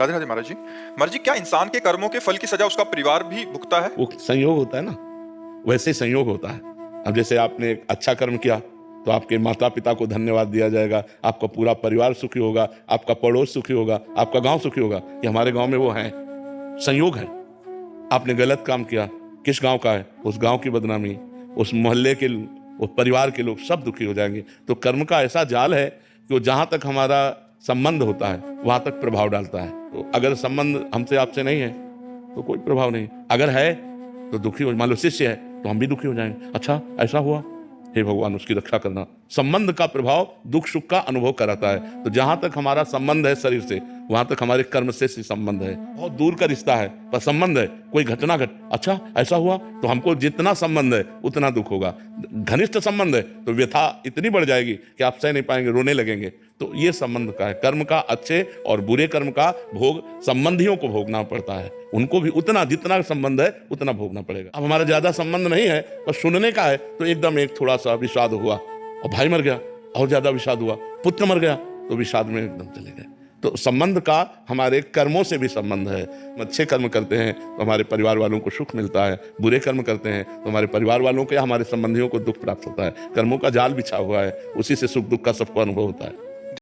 राधे राधे महाराज जी। महाराज जी, क्या इंसान के कर्मों के फल की सजा उसका परिवार भी भुगता है? वो संयोग होता है ना, वैसे ही संयोग होता है। अब जैसे आपने एक अच्छा कर्म किया तो आपके माता पिता को धन्यवाद दिया जाएगा, आपका पूरा परिवार सुखी होगा, आपका पड़ोस सुखी होगा, आपका गांव सुखी होगा। कि हमारे गांव में वो हैं, संयोग है। आपने गलत काम किया, किस गांव का है, उस गांव की बदनामी, उस मोहल्ले के, उस परिवार के लोग सब दुखी हो जाएंगे। तो कर्म का ऐसा जाल है कि वो जहां तक हमारा संबंध होता है वहां तक प्रभाव डालता है। तो अगर संबंध हमसे आपसे नहीं है तो कोई प्रभाव नहीं, अगर है तो दुखी हो। मान लो शिष्य है तो हम भी दुखी हो जाएंगे, अच्छा ऐसा हुआ, हे भगवान उसकी रक्षा करना। संबंध का प्रभाव दुख सुख का अनुभव कराता है। तो जहां तक हमारा संबंध है शरीर से, वहां तक हमारे कर्म से संबंध है। बहुत दूर का रिश्ता है पर संबंध है, कोई घटना अच्छा ऐसा हुआ, तो हमको जितना संबंध है उतना दुख होगा। घनिष्ठ संबंध है तो व्यथा इतनी बढ़ जाएगी कि आप सह नहीं पाएंगे, रोने लगेंगे। तो ये संबंध का है। कर्म का अच्छे और बुरे कर्म का भोग संबंधियों को भोगना पड़ता है, उनको भी उतना, जितना संबंध है उतना भोगना पड़ेगा। अब हमारा ज्यादा संबंध नहीं है पर सुनने का है तो एकदम एक थोड़ा सा विषाद हुआ, और भाई मर गया और ज्यादा विषाद हुआ, पुत्र मर गया तो विषाद में एकदम चले गए। तो संबंध का हमारे कर्मों से भी संबंध है। अच्छे कर्म करते हैं तो हमारे परिवार वालों को सुख मिलता है, बुरे कर्म करते हैं तो हमारे परिवार वालों को या हमारे संबंधियों को दुख प्राप्त होता है। कर्मों का जाल बिछा हुआ है, उसी से सुख दुख का सबको अनुभव होता है।